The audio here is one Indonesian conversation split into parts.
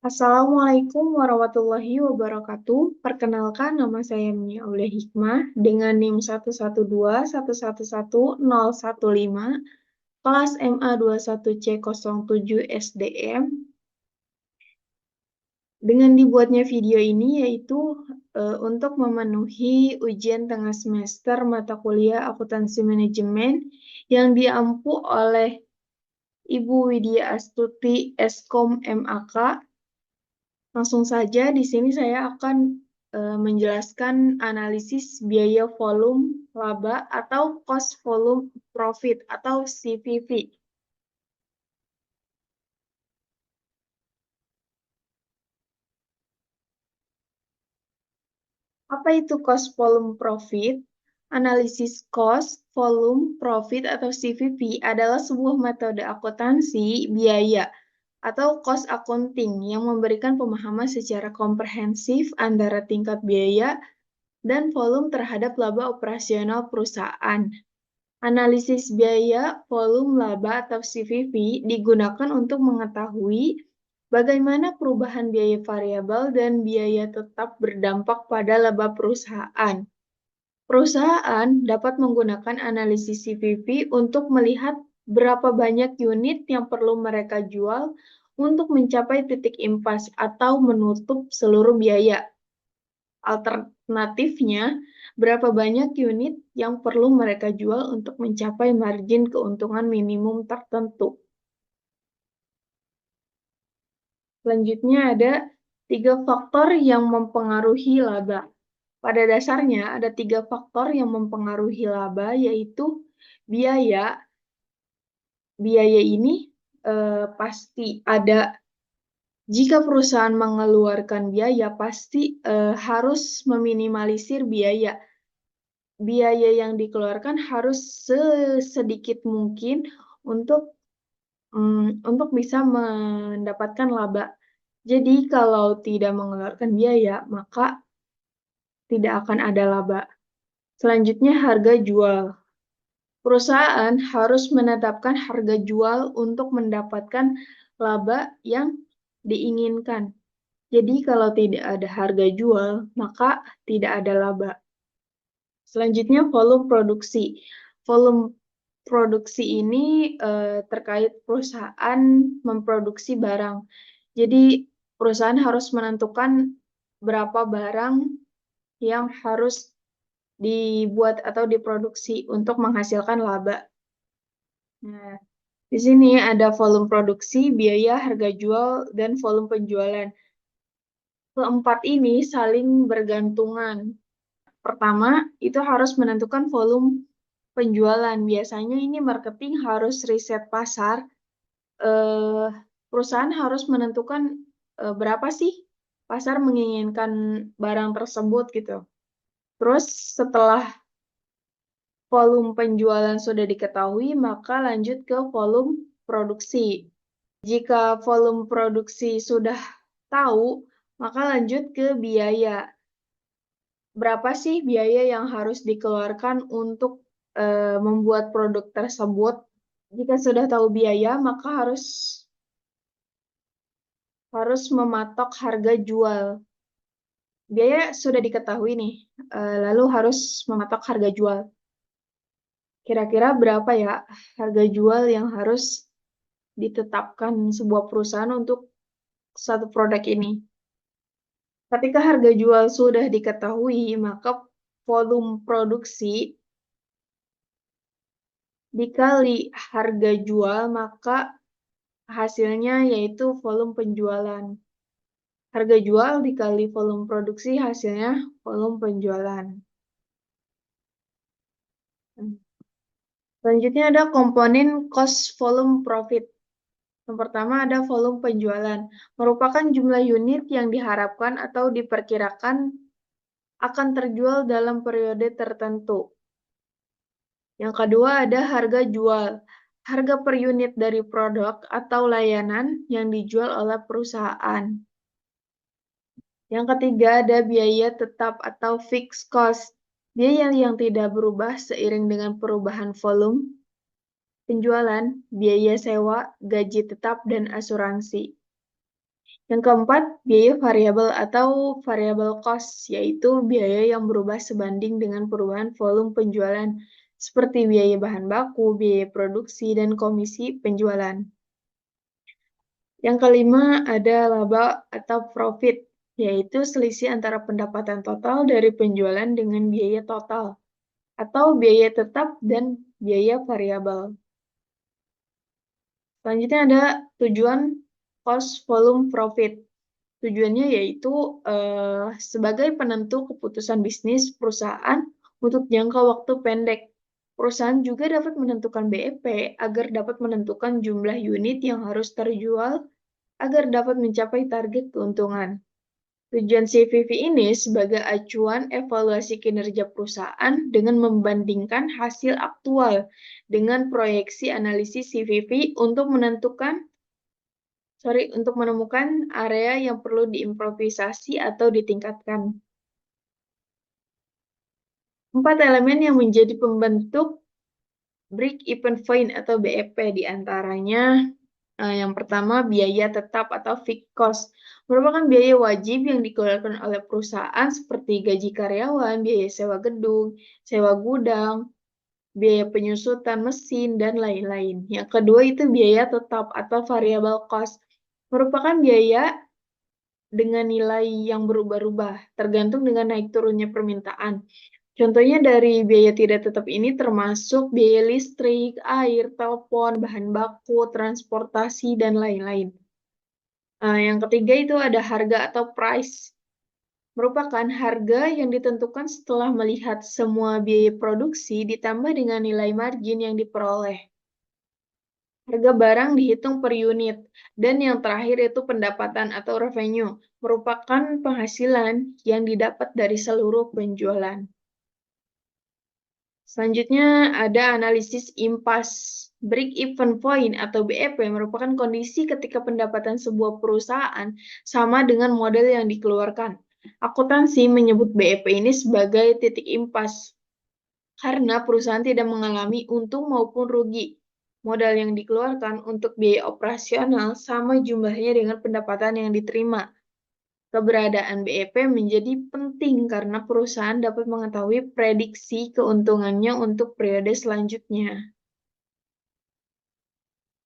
Assalamualaikum warahmatullahi wabarakatuh. Perkenalkan, nama saya Mia Aulia Hikmah dengan NIM 112111015, kelas MA 21C07 SDM. Dengan dibuatnya video ini yaitu untuk memenuhi ujian tengah semester mata kuliah akuntansi manajemen yang diampu oleh Ibu Widya Astuti Eskom MAK. Langsung saja, di sini saya akan menjelaskan analisis biaya volume laba atau cost volume profit atau CVP. Apa itu cost volume profit? Analisis cost, volume, profit atau CVP adalah sebuah metode akuntansi biaya atau cost accounting yang memberikan pemahaman secara komprehensif antara tingkat biaya dan volume terhadap laba operasional perusahaan. Analisis biaya, volume laba atau CVP digunakan untuk mengetahui bagaimana perubahan biaya variabel dan biaya tetap berdampak pada laba perusahaan. Perusahaan dapat menggunakan analisis CVP untuk melihat berapa banyak unit yang perlu mereka jual untuk mencapai titik impas atau menutup seluruh biaya. Alternatifnya, berapa banyak unit yang perlu mereka jual untuk mencapai margin keuntungan minimum tertentu. Selanjutnya ada 3 faktor yang mempengaruhi laba. Pada dasarnya ada 3 faktor yang mempengaruhi laba, yaitu biaya. Biaya ini pasti ada. Jika perusahaan mengeluarkan biaya, pasti harus meminimalisir biaya. Biaya yang dikeluarkan harus sesedikit mungkin untuk bisa mendapatkan laba. Jadi kalau tidak mengeluarkan biaya, maka tidak akan ada laba. Selanjutnya harga jual. Perusahaan harus menetapkan harga jual untuk mendapatkan laba yang diinginkan. Jadi kalau tidak ada harga jual, maka tidak ada laba. Selanjutnya volume produksi. Volume produksi ini terkait perusahaan memproduksi barang. Jadi perusahaan harus menentukan berapa barang yang harus dibuat atau diproduksi untuk menghasilkan laba. Nah, di sini ada volume produksi, biaya, harga jual, dan volume penjualan. Keempat ini saling bergantungan. Pertama, itu harus menentukan volume penjualan. Biasanya ini marketing harus riset pasar. Perusahaan harus menentukan berapa sih pasar menginginkan barang tersebut gitu. Terus setelah volume penjualan sudah diketahui, maka lanjut ke volume produksi. Jika volume produksi sudah tahu, maka lanjut ke biaya. Berapa sih biaya yang harus dikeluarkan untuk membuat produk tersebut? Jika sudah tahu biaya, maka harus mematok harga jual. Biaya sudah diketahui nih, lalu harus mematok harga jual. Kira-kira berapa ya harga jual yang harus ditetapkan sebuah perusahaan untuk satu produk ini? Ketika harga jual sudah diketahui, maka volume produksi dikali harga jual, maka hasilnya yaitu volume penjualan. Harga jual dikali volume produksi, hasilnya volume penjualan. Selanjutnya ada komponen cost volume profit. Yang pertama ada volume penjualan, merupakan jumlah unit yang diharapkan atau diperkirakan akan terjual dalam periode tertentu. Yang kedua ada harga jual, harga per unit dari produk atau layanan yang dijual oleh perusahaan. Yang ketiga ada biaya tetap atau fixed cost, biaya yang tidak berubah seiring dengan perubahan volume penjualan, biaya sewa, gaji tetap, dan asuransi. Yang keempat, biaya variabel atau variable cost, yaitu biaya yang berubah sebanding dengan perubahan volume penjualan, seperti biaya bahan baku, biaya produksi, dan komisi penjualan. Yang kelima ada laba atau profit, yaitu selisih antara pendapatan total dari penjualan dengan biaya total, atau biaya tetap dan biaya variabel. Selanjutnya ada tujuan cost volume profit. Tujuannya yaitu sebagai penentu keputusan bisnis perusahaan untuk jangka waktu pendek. Perusahaan juga dapat menentukan BEP agar dapat menentukan jumlah unit yang harus terjual agar dapat mencapai target keuntungan. Tujuan CVV ini sebagai acuan evaluasi kinerja perusahaan dengan membandingkan hasil aktual dengan proyeksi analisis CVV untuk menemukan area yang perlu diimprovisasi atau ditingkatkan. 4 elemen yang menjadi pembentuk break-even point atau BEP diantaranya yang pertama, biaya tetap atau fixed cost merupakan biaya wajib yang dikeluarkan oleh perusahaan seperti gaji karyawan, biaya sewa gedung, sewa gudang, biaya penyusutan mesin, dan lain-lain. Yang kedua itu biaya tetap atau variable cost, merupakan biaya dengan nilai yang berubah-ubah, tergantung dengan naik turunnya permintaan. Contohnya dari biaya tidak tetap ini termasuk biaya listrik, air, telepon, bahan baku, transportasi, dan lain-lain. Yang ketiga itu ada harga atau price, merupakan harga yang ditentukan setelah melihat semua biaya produksi ditambah dengan nilai margin yang diperoleh. Harga barang dihitung per unit. Dan yang terakhir itu pendapatan atau revenue, merupakan penghasilan yang didapat dari seluruh penjualan. Selanjutnya ada analisis impasse. Break-even point atau BEP merupakan kondisi ketika pendapatan sebuah perusahaan sama dengan model yang dikeluarkan. Akuntansi menyebut BEP ini sebagai titik impasse karena perusahaan tidak mengalami untung maupun rugi. Modal yang dikeluarkan untuk biaya operasional sama jumlahnya dengan pendapatan yang diterima. Keberadaan BEP menjadi penting karena perusahaan dapat mengetahui prediksi keuntungannya untuk periode selanjutnya.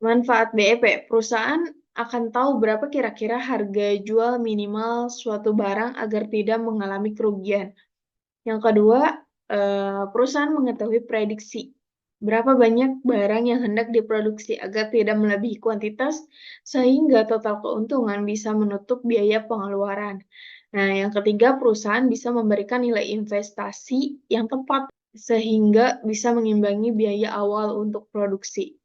Manfaat BEP, perusahaan akan tahu berapa kira-kira harga jual minimal suatu barang agar tidak mengalami kerugian. Yang kedua, perusahaan mengetahui prediksi. Berapa banyak barang yang hendak diproduksi agar tidak melebihi kuantitas, sehingga total keuntungan bisa menutup biaya pengeluaran. Nah, yang ketiga, perusahaan bisa memberikan nilai investasi yang tepat, sehingga bisa mengimbangi biaya awal untuk produksi.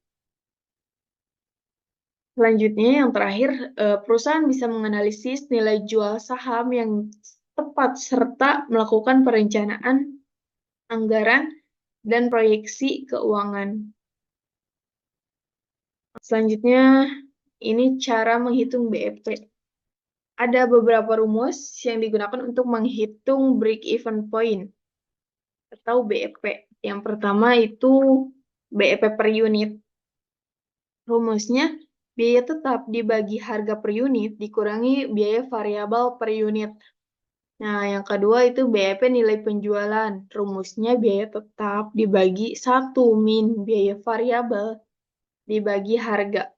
Selanjutnya, yang terakhir, perusahaan bisa menganalisis nilai jual saham yang tepat serta melakukan perencanaan anggaran dan proyeksi keuangan. Selanjutnya, ini cara menghitung BEP. Ada beberapa rumus yang digunakan untuk menghitung break-even point atau BEP. Yang pertama itu BEP per unit. Rumusnya, biaya tetap dibagi harga per unit dikurangi biaya variabel per unit. Nah, yang kedua itu BEP nilai penjualan. Rumusnya biaya tetap dibagi 1 min biaya variabel dibagi harga.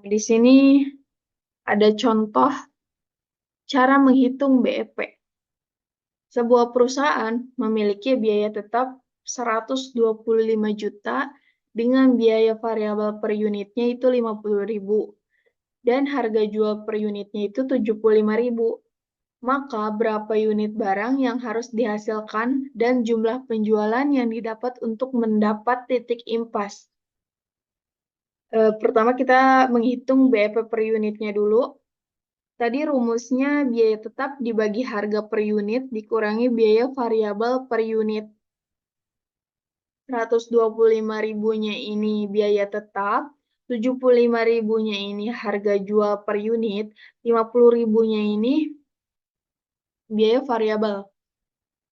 Di sini ada contoh cara menghitung BEP. Sebuah perusahaan memiliki biaya tetap 125 juta dengan biaya variabel per unitnya itu 50.000 dan harga jual per unitnya itu 75.000. Maka berapa unit barang yang harus dihasilkan dan jumlah penjualan yang didapat untuk mendapat titik impasse. Pertama kita menghitung BEP per unitnya dulu. Tadi rumusnya biaya tetap dibagi harga per unit dikurangi biaya variabel per unit. 125.000-nya ini biaya tetap, 75.000-nya ini harga jual per unit, 50.000-nya ini biaya variabel.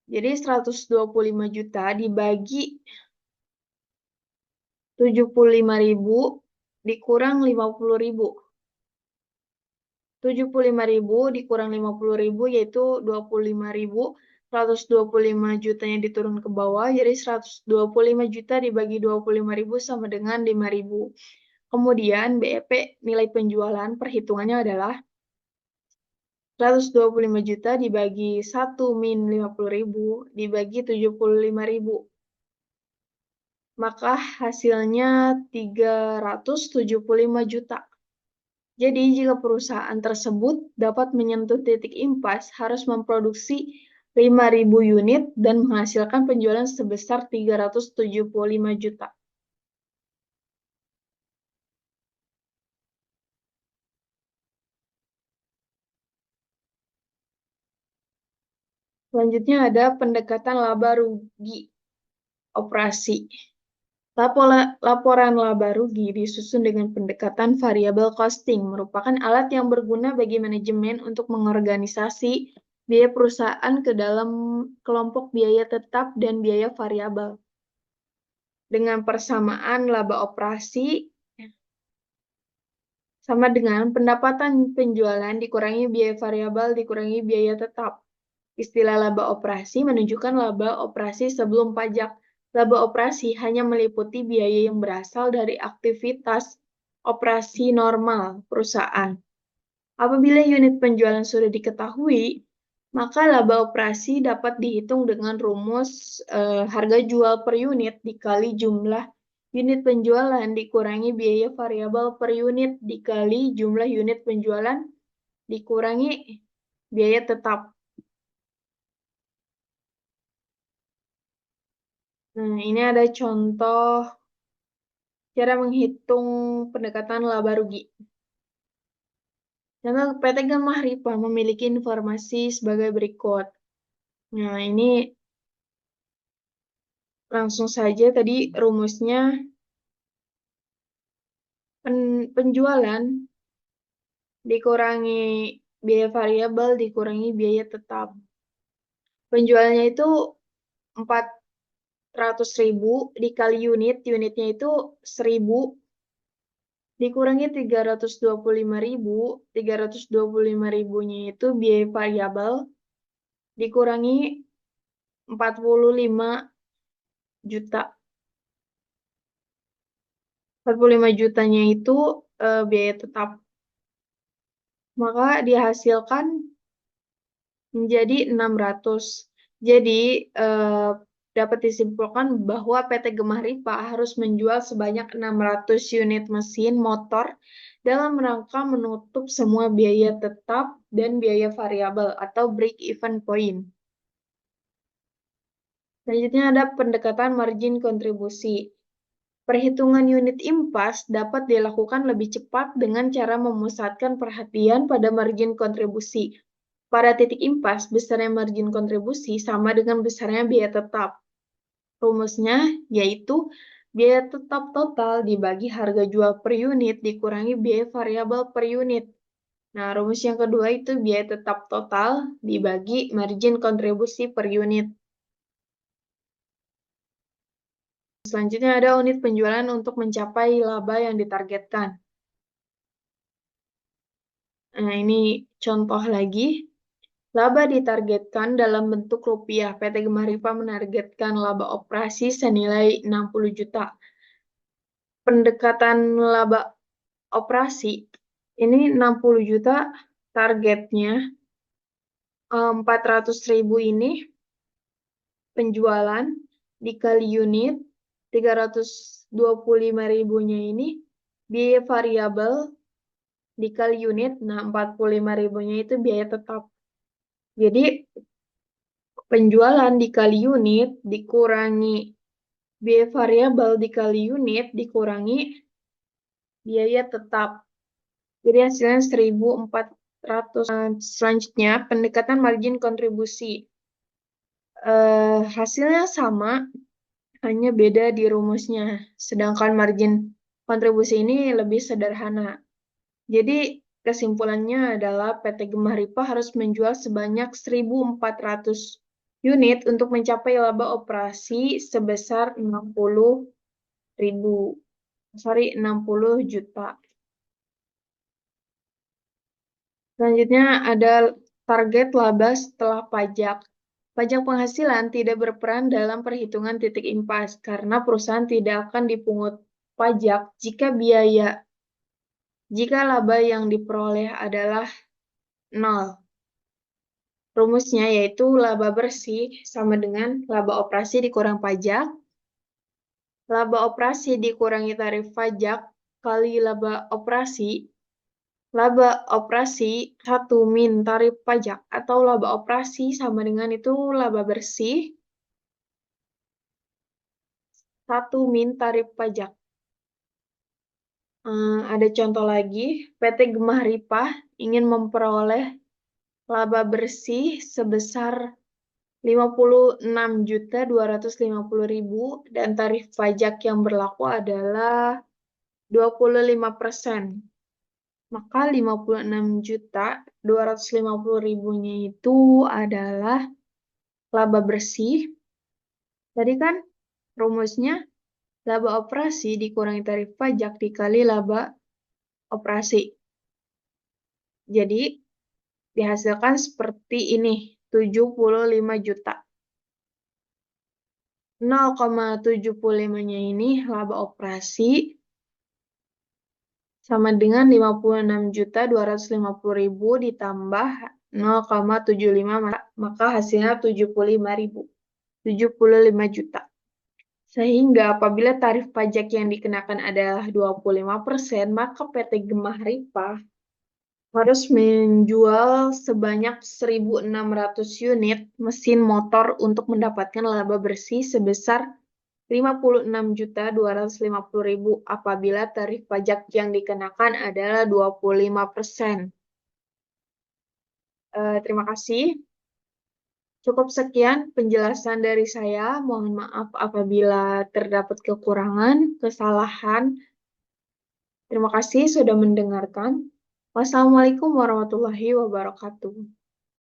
Jadi 125 juta dibagi 75.000 dikurang 50.000. 75.000 dikurang 50.000 yaitu 25.000. 125 jutanya diturun ke bawah, jadi 125 juta dibagi 25.000 sama dengan 5.000. Kemudian BEP nilai penjualan perhitungannya adalah 125 juta dibagi 1 min 50.000 dibagi 75.000. Maka hasilnya 375 juta. Jadi, jika perusahaan tersebut dapat menyentuh titik impas, harus memproduksi 5.000 unit dan menghasilkan penjualan sebesar 375 juta. Selanjutnya ada pendekatan laba rugi operasi. Laporan laba rugi disusun dengan pendekatan variable costing, merupakan alat yang berguna bagi manajemen untuk mengorganisasi biaya perusahaan ke dalam kelompok biaya tetap dan biaya variabel. Dengan persamaan laba operasi sama dengan pendapatan penjualan dikurangi biaya variabel dikurangi biaya tetap. Istilah laba operasi menunjukkan laba operasi sebelum pajak. Laba operasi hanya meliputi biaya yang berasal dari aktivitas operasi normal perusahaan. Apabila unit penjualan sudah diketahui, maka laba operasi dapat dihitung dengan rumus harga jual per unit dikali jumlah unit penjualan dikurangi biaya variabel per unit dikali jumlah unit penjualan dikurangi biaya tetap. Nah, ini ada contoh cara menghitung pendekatan laba rugi. Contoh PT Gemah Ripa memiliki informasi sebagai berikut. Nah, ini langsung saja tadi rumusnya penjualan dikurangi biaya variabel dikurangi biaya tetap. Penjualannya itu 400.000 dikali unitnya itu 1.000 dikurangi 325.000, 325.000-nya itu biaya variabel dikurangi 45 juta. 45 jutanya itu biaya tetap. Maka dihasilkan menjadi 600. Jadi dapat disimpulkan bahwa PT Gemah Ripa harus menjual sebanyak 600 unit mesin motor dalam rangka menutup semua biaya tetap dan biaya variabel atau break-even point. Selanjutnya ada pendekatan margin kontribusi. Perhitungan unit impas dapat dilakukan lebih cepat dengan cara memusatkan perhatian pada margin kontribusi. Pada titik impas, besarnya margin kontribusi sama dengan besarnya biaya tetap. Rumusnya yaitu biaya tetap total dibagi harga jual per unit dikurangi biaya variabel per unit. Nah, rumus yang kedua itu biaya tetap total dibagi margin kontribusi per unit. Selanjutnya ada unit penjualan untuk mencapai laba yang ditargetkan. Nah, ini contoh lagi. Laba ditargetkan dalam bentuk rupiah. PT Gemah Ripa menargetkan laba operasi senilai 60 juta. Pendekatan laba operasi, ini 60 juta targetnya. 400.000 ini penjualan dikali unit, 325.000-nya ini biaya variabel dikali unit, nah 45.000-nya itu biaya tetap. Jadi penjualan dikali unit dikurangi biaya variabel dikali unit dikurangi biaya tetap. Jadi hasilnya 1.400. Selanjutnya pendekatan margin kontribusi. Hasilnya sama, hanya beda di rumusnya. Sedangkan margin kontribusi ini lebih sederhana. Jadi kesimpulannya adalah PT Gemah Ripa harus menjual sebanyak 1.400 unit untuk mencapai laba operasi sebesar 60.000. sorry, 60 juta. Selanjutnya ada target laba setelah pajak. Pajak penghasilan tidak berperan dalam perhitungan titik impas karena perusahaan tidak akan dipungut pajak jika laba yang diperoleh adalah nol. Rumusnya yaitu laba bersih sama dengan laba operasi dikurang pajak. Laba operasi dikurangi tarif pajak kali laba operasi. Laba operasi 1 min tarif pajak atau laba operasi sama dengan itu laba bersih 1 min tarif pajak. Ada contoh lagi, PT Gemah Ripah ingin memperoleh laba bersih sebesar 56.250.000 dan tarif pajak yang berlaku adalah 25%. Maka 56.250.000-nya itu adalah laba bersih. Tadi kan rumusnya laba operasi dikurangi tarif pajak dikali laba operasi. Jadi dihasilkan seperti ini, 75 juta. 0,75-nya ini laba operasi sama dengan 56.250.000 ditambah 0,75, maka hasilnya 75 juta. Sehingga apabila tarif pajak yang dikenakan adalah 25%, maka PT Gemah Ripah harus menjual sebanyak 1.600 unit mesin motor untuk mendapatkan laba bersih sebesar 56.250.000 apabila tarif pajak yang dikenakan adalah 25%. Terima kasih. Cukup sekian penjelasan dari saya. Mohon maaf apabila terdapat kekurangan, kesalahan. Terima kasih sudah mendengarkan. Wassalamualaikum warahmatullahi wabarakatuh.